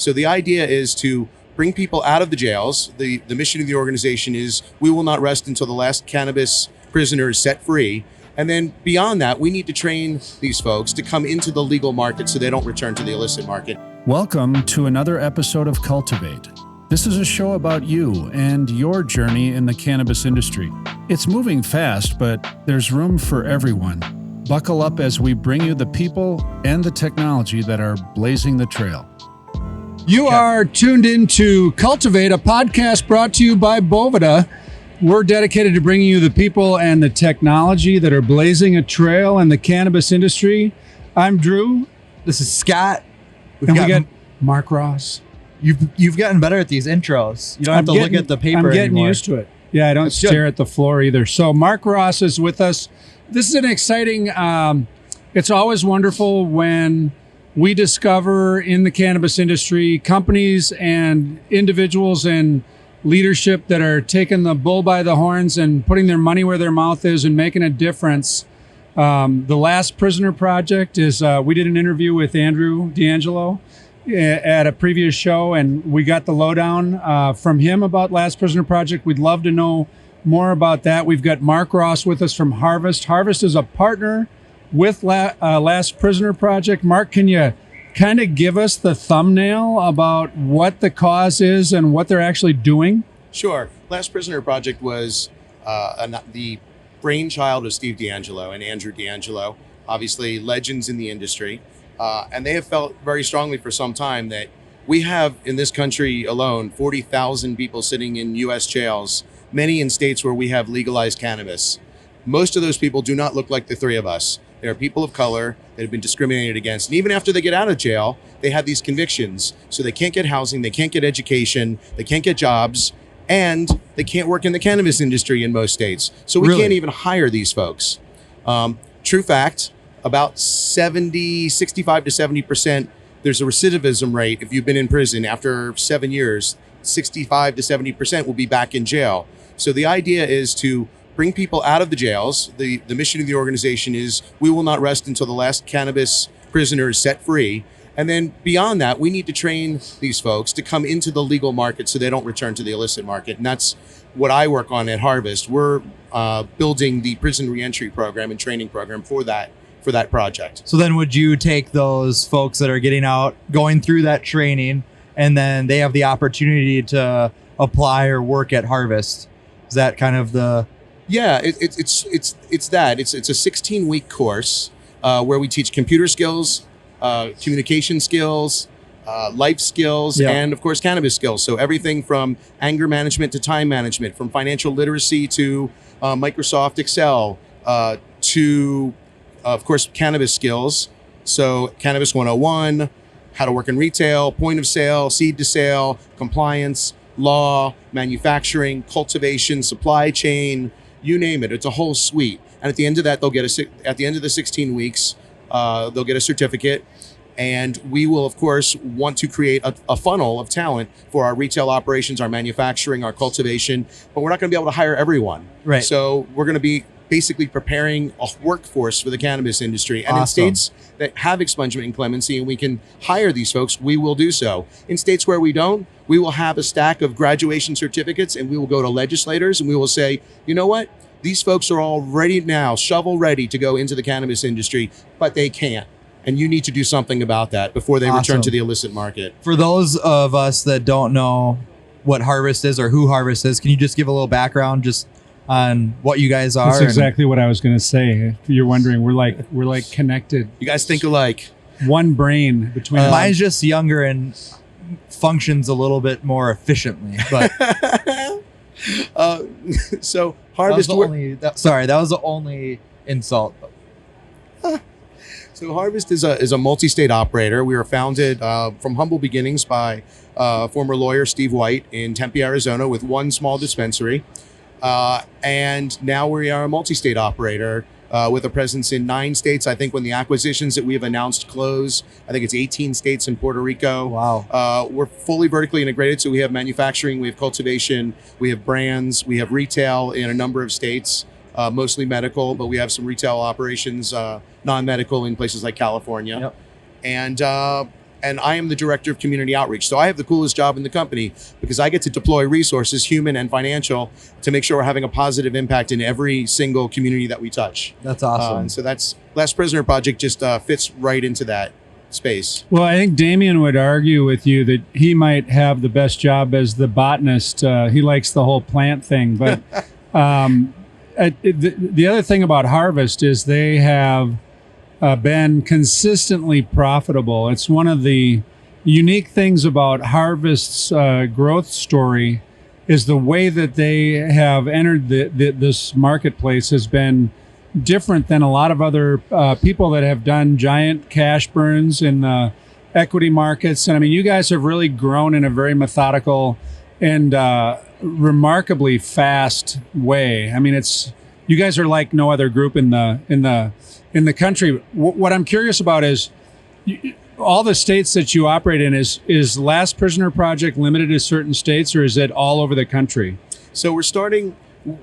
So the idea is to bring people out of the jails. The mission of the organization is we will not rest until the last cannabis prisoner is set free. And then beyond that, we need to train these folks to come into the legal market so they don't return to the illicit market. Welcome to another episode of Cultivate. This is a show about you and your journey in the cannabis industry. It's moving fast, but there's room for everyone. Buckle up as we bring you the people and the technology that are blazing the trail. You are tuned into Cultivate, a podcast brought to you by Boveda. We're dedicated to bringing you the people and the technology that are blazing a trail in the cannabis industry. I'm Drew. This is Scott. We got Mark Ross. You've gotten better at these intros. You don't have to look at the paper I'm getting anymore. used to it. Yeah, I don't That's stare good. at the floor either. So Mark Ross is with us. This is an exciting, it's always wonderful when we discover in the cannabis industry companies and individuals and leadership that are taking the bull by the horns and putting their money where their mouth is and making a difference. The Last Prisoner Project is, we did an interview with Andrew D'Angelo at a previous show, and we got the lowdown from him about Last Prisoner Project. We'd love to know more about that. We've got Mark Ross with us from Harvest. Harvest is a partner with Last Prisoner Project. Mark, can you kind of give us the thumbnail about what the cause is and what they're actually doing? Sure. Last Prisoner Project was the brainchild of Steve D'Angelo and Andrew D'Angelo, obviously legends in the industry. And they have felt very strongly for some time that we have in this country alone 40,000 people sitting in U.S. jails, many in states where we have legalized cannabis. Most of those people do not look like the three of us. They are people of color that have been discriminated against. And even after they get out of jail, they have these convictions. So they can't get housing, they can't get education, they can't get jobs, and they can't work in the cannabis industry in most states. So we can't even hire these folks. True fact, about 65 to 70%, there's a recidivism rate. If you've been in prison after 7 years, 65 to 70% will be back in jail. So the idea is to bring people out of the jails. The mission of the organization is we will not rest until the last cannabis prisoner is set free. And then beyond that, we need to train these folks to come into the legal market so they don't return to the illicit market. And that's what I work on at Harvest. We're building the prison reentry program and training program for that project. So then would you take those folks that are getting out, going through that training, and then they have the opportunity to apply or work at Harvest? Is that kind of the... Yeah, it's that. It's a 16-week course where we teach computer skills, communication skills, life skills, and of course cannabis skills. So everything from anger management to time management, from financial literacy to Microsoft Excel, to of course cannabis skills. So Cannabis 101, how to work in retail, point of sale, seed to sale, compliance, law, manufacturing, cultivation, supply chain, you name it. It's a whole suite. And at the end of that, at the end of the 16 weeks, they'll get a certificate. And we will, of course, want to create a funnel of talent for our retail operations, our manufacturing, our cultivation. But we're not going to be able to hire everyone. Right. So we're going to be basically preparing a workforce for the cannabis industry. And Awesome. in states that have expungement and clemency and we can hire these folks, we will do so. In states where we don't, we will have a stack of graduation certificates and we will go to legislators and we will say, you know what? These folks are all ready now, shovel ready to go into the cannabis industry, but they can't. And you need to do something about that before they return to the illicit market. For those of us that don't know what Harvest is or who Harvest is, can you just give a little background just on what you guys are? That's exactly what I was going to say. If you're wondering, we're like connected. You guys think alike. One brain between Mine's just younger and functions a little bit more efficiently. But So Harvest. that was the only insult. So Harvest is a multi-state operator. We were founded from humble beginnings by former lawyer Steve White in Tempe, Arizona, with one small dispensary. And now we are a multi-state operator with a presence in 9 states. I think when the acquisitions that we have announced close, I think it's 18 states in Puerto Rico. Wow. We're fully vertically integrated. So we have manufacturing, we have cultivation, we have brands, we have retail in a number of states. Mostly medical, but we have some retail operations, non-medical in places like California. Yep. And and I am the director of community outreach. So I have the coolest job in the company because I get to deploy resources, human and financial, to make sure we're having a positive impact in every single community that we touch. That's awesome. And so that's Last Prisoner Project just fits right into that space. Well, I think Damien would argue with you that he might have the best job as the botanist. He likes the whole plant thing. But the other thing about Harvest is they have been consistently profitable. It's one of the unique things about Harvest's growth story is the way that they have entered this marketplace has been different than a lot of other people that have done giant cash burns in the equity markets. And I mean, you guys have really grown in a very methodical and remarkably fast way. I mean, you guys are like no other group in the country. What I'm curious about is all the states that you operate in. Is Last Prisoner Project limited to certain states, or is it all over the country? So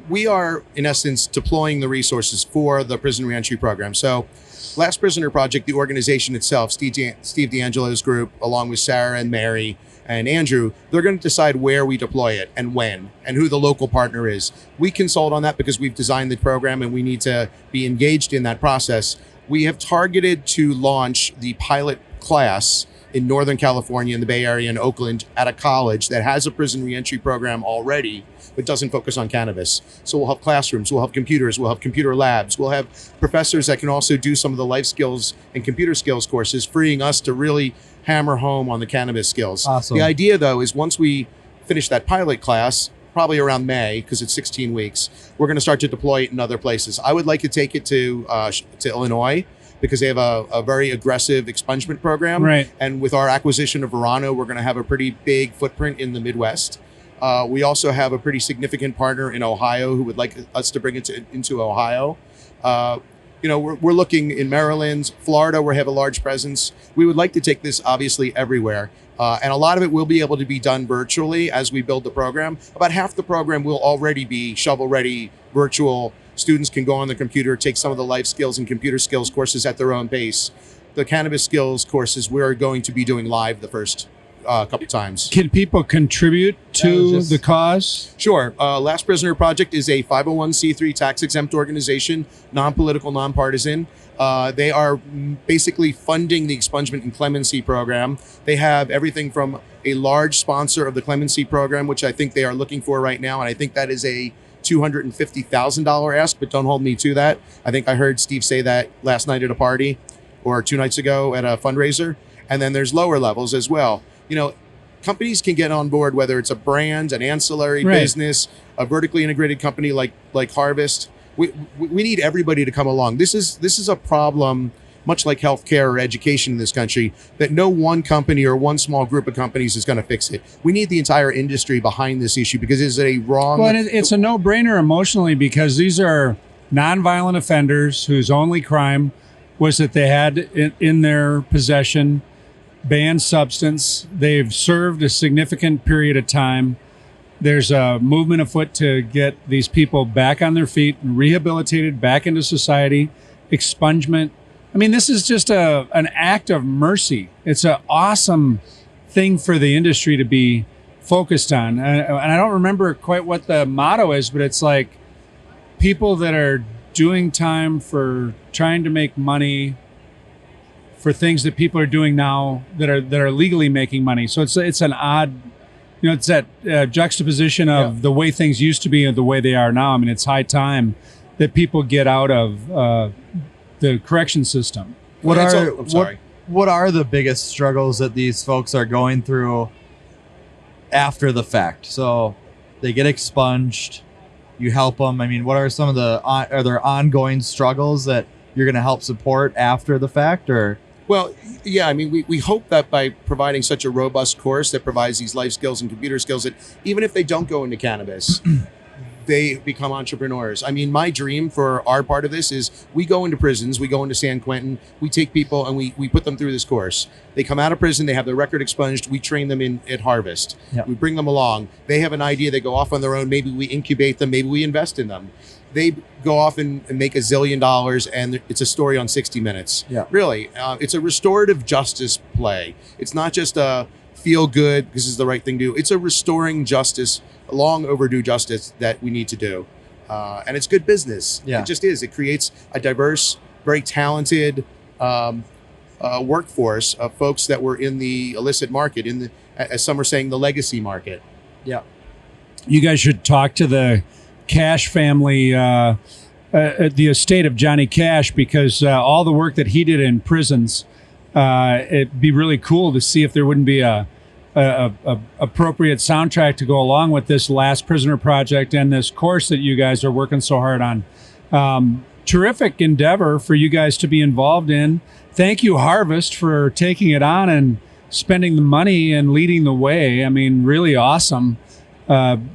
we are, in essence, deploying the resources for the prison reentry program. So Last Prisoner Project, the organization itself, Steve D'Angelo's group, along with Sarah and Mary and Andrew, they're going to decide where we deploy it and when and who the local partner is. We consult on that because we've designed the program and we need to be engaged in that process. We have targeted to launch the pilot class in Northern California, in the Bay Area, in Oakland, at a college that has a prison reentry program already, but doesn't focus on cannabis. So we'll have classrooms, we'll have computers, we'll have computer labs, we'll have professors that can also do some of the life skills and computer skills courses, freeing us to really hammer home on the cannabis skills. Awesome. The idea, though, is once we finish that pilot class, probably around May, because it's 16 weeks, we're going to start to deploy it in other places. I would like to take it to Illinois, because they have a very aggressive expungement program. Right. And with our acquisition of Verano, we're going to have a pretty big footprint in the Midwest. We also have a pretty significant partner in Ohio who would like us to bring it into Ohio. We're looking in Maryland, Florida, where we have a large presence. We would like to take this obviously everywhere. And a lot of it will be able to be done virtually as we build the program. About half the program will already be shovel-ready virtual. Students can go on the computer, take some of the life skills and computer skills courses at their own pace. The cannabis skills courses we're going to be doing live the first couple times. Can people contribute to the cause? Sure. Last Prisoner Project is a 501c3 tax-exempt organization, non-political, non-partisan. They are basically funding the expungement and clemency program. They have everything from a large sponsor of the clemency program, which I think they are looking for right now, and I think that is a $250,000 ask, but don't hold me to that. I think I heard Steve say that last night at a party or 2 nights ago at a fundraiser. And then there's lower levels as well. Companies can get on board, whether it's a brand, an ancillary business, a vertically integrated company like Harvest. We need everybody to come along. This is a problem, much like healthcare or education in this country, that no one company or one small group of companies is going to fix it. We need the entire industry behind this issue because it's a wrong... Well, it's a no-brainer emotionally because these are nonviolent offenders whose only crime was that they had in their possession banned substance. They've served a significant period of time. There's a movement afoot to get these people back on their feet, rehabilitated back into society, expungement. I mean, this is just an act of mercy. It's an awesome thing for the industry to be focused on. And I don't remember quite what the motto is, but it's like people that are doing time for trying to make money for things that people are doing now that are legally making money. So it's an odd, it's that juxtaposition of the way things used to be and the way they are now. I mean, it's high time that people get out of the correction system. What are the biggest struggles that these folks are going through after the fact? So they get expunged, you help them. I mean, what are some of are there ongoing struggles that you're going to help support after the fact, or? Well, yeah, I mean, we hope that by providing such a robust course that provides these life skills and computer skills, that even if they don't go into cannabis, they become entrepreneurs. I mean, my dream for our part of this is we go into prisons, we go into San Quentin, we take people and we put them through this course. They come out of prison, they have their record expunged, we train them at Harvest. Yeah. We bring them along. They have an idea, they go off on their own, maybe we incubate them, maybe we invest in them. They go off and make $1 zillion, and it's a story on 60 Minutes. Yeah. Really, it's a restorative justice play. It's not just a feel good, this is the right thing to do. It's a restoring justice, a long overdue justice that we need to do. And it's good business. Yeah. It just is. It creates a diverse, very talented workforce of folks that were in the illicit market, as some are saying, the legacy market. Yeah. You guys should talk to the Cash family, at the estate of Johnny Cash, because all the work that he did in prisons, it'd be really cool to see if there wouldn't be a appropriate soundtrack to go along with this Last Prisoner project and this course that you guys are working so hard on. Terrific endeavor for you guys to be involved in. Thank you, Harvest, for taking it on and spending the money and leading the way. I mean, really awesome.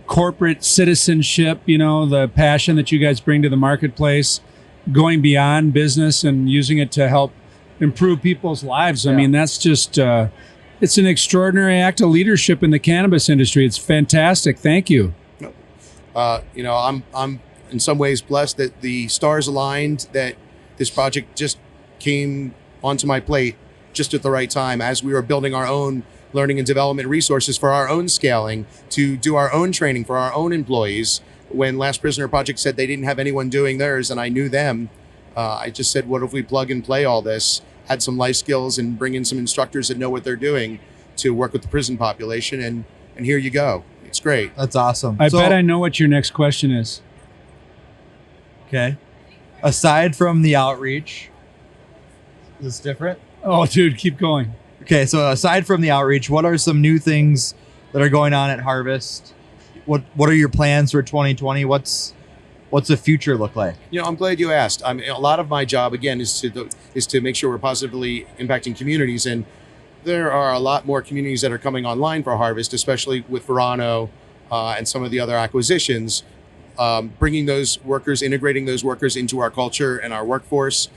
Corporate citizenship, the passion that you guys bring to the marketplace, going beyond business and using it to help improve people's lives. I mean, that's just, it's an extraordinary act of leadership in the cannabis industry. It's fantastic. Thank you. I'm in some ways blessed that the stars aligned, that this project just came onto my plate just at the right time as we were building our own learning and development resources for our own scaling, to do our own training for our own employees. When Last Prisoner Project said they didn't have anyone doing theirs and I knew them, I just said, what if we plug and play all this, add some life skills and bring in some instructors that know what they're doing to work with the prison population, and here you go. It's great. That's awesome. I bet I know what your next question is. Okay. Aside from the outreach, is this different? Oh, dude, keep going. Okay, so aside from the outreach, what are some new things that are going on at Harvest? What are your plans for 2020? What's the future look like? I'm glad you asked. I mean, a lot of my job, again, is to make sure we're positively impacting communities, and there are a lot more communities that are coming online for Harvest, especially with Verano and some of the other acquisitions, bringing those workers, integrating those workers into our culture and our workforce,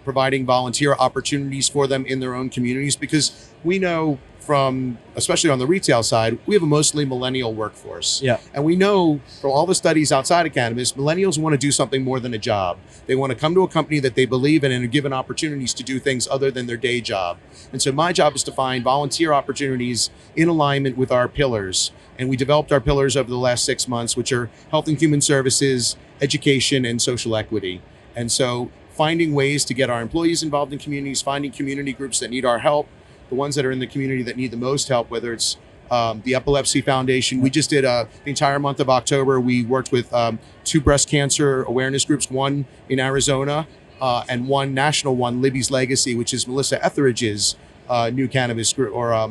providing volunteer opportunities for them in their own communities, because we know from, especially on the retail side, we have a mostly millennial workforce. Yeah. And we know from all the studies outside of cannabis, millennials want to do something more than a job. They want to come to a company that they believe in and are given opportunities to do things other than their day job. And so my job is to find volunteer opportunities in alignment with our pillars. And we developed our pillars over the last 6 months, which are health and human services, education, and social equity. And so finding ways to get our employees involved in communities, finding community groups that need our help, the ones that are in the community that need the most help, whether it's the Epilepsy Foundation. We just did the entire month of October. We worked with 2 breast cancer awareness groups, one in Arizona and one national one, Libby's Legacy, which is Melissa Etheridge's new cannabis group or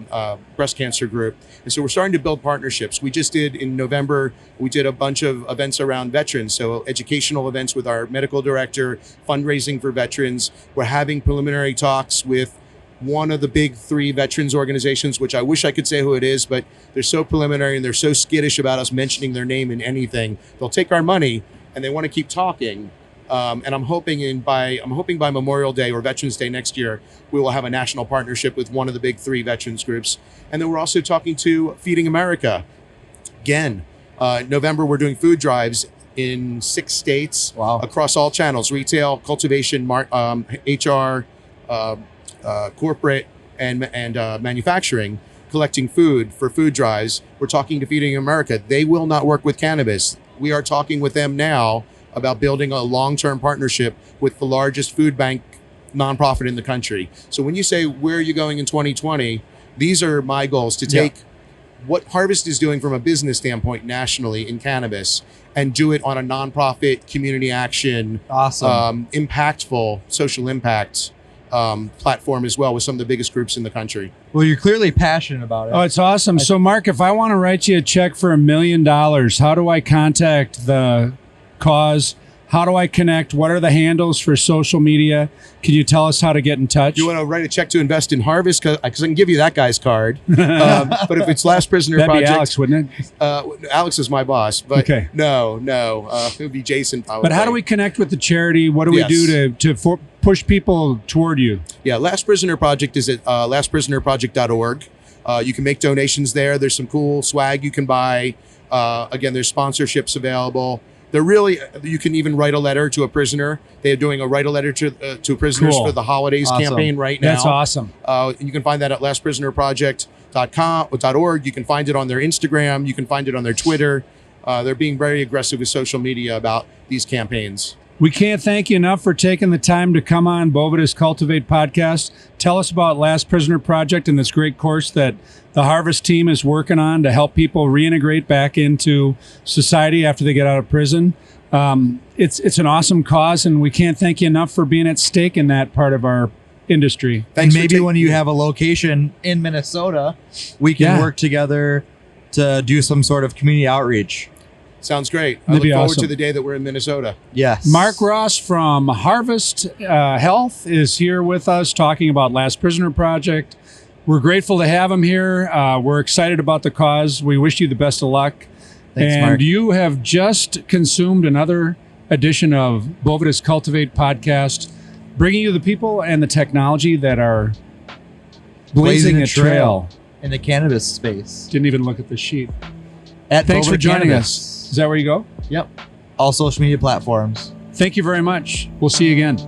breast cancer group. And so we're starting to build partnerships. We just did in November, we did a bunch of events around veterans. So educational events with our medical director, fundraising for veterans. We're having preliminary talks with one of the big 3 veterans organizations, which I wish I could say who it is, but they're so preliminary and they're so skittish about us mentioning their name in anything. They'll take our money and they want to keep talking. And I'm hoping by Memorial Day or Veterans Day next year, we will have a national partnership with one of the big 3 veterans groups. And then we're also talking to Feeding America. Again, November, we're doing food drives in 6 states. Wow. Across all channels: retail, cultivation, HR, corporate, and manufacturing, collecting food for food drives. We're talking to Feeding America. They will not work with cannabis. We are talking with them now about building a long-term partnership with the largest food bank nonprofit in the country. So when you say, where are you going in 2020? These are my goals, to take what Harvest is doing from a business standpoint nationally in cannabis and do it on a nonprofit, community action, Awesome. Impactful social impact platform as well, with some of the biggest groups in the country. Well, you're clearly passionate about it. Oh, it's awesome. So, Mark, if I want to write you a check for $1 million, how do I contact the cause? How do I connect? What are the handles for social media? Can you tell us how to get in touch? You want to write a check to invest in Harvest? Because I can give you that guy's card. But if it's Last Prisoner That'd Project, be Alex, wouldn't it? Alex is my boss. But Okay. no, it would be Jason. Probably. But how do we connect with the charity? What do we Yes. do to push people toward you? Yeah, Last Prisoner Project is at lastprisonerproject.org. You can make donations there. There's some cool swag you can buy. Again, there's sponsorships available. They're really, you can even write a letter to a prisoner. They're doing a write a letter to prisoners Cool. for the holidays Awesome. campaign right now. That's awesome. And you can find that at lastprisonerproject.org. You can find it on their Instagram. You can find it on their Twitter. They're being very aggressive with social media about these campaigns. We can't thank you enough for taking the time to come on Bovetus Cultivate podcast. Tell us about Last Prisoner Project and this great course that the Harvest team is working on to help people reintegrate back into society after they get out of prison. It's an awesome cause, and we can't thank you enough for being at stake in that part of our industry. Thanks and for maybe taking- when you have a location in Minnesota, we can Yeah. work together to do some sort of community outreach. Sounds great. I That'd look be forward awesome. to the day that we're in Minnesota. Yes. Mark Ross from Harvest Health is here with us talking about Last Prisoner Project. We're grateful to have him here. We're excited about the cause. We wish you the best of luck. Thanks, and Mark. you have just consumed another edition of Bovetus Cultivate podcast, bringing you the people and the technology that are blazing a trail. in the cannabis space. Didn't even look at the sheet. At Thanks for Bovetus joining Cannabis. us. Is that where you go? Yep. All social media platforms. Thank you very much. We'll see you again.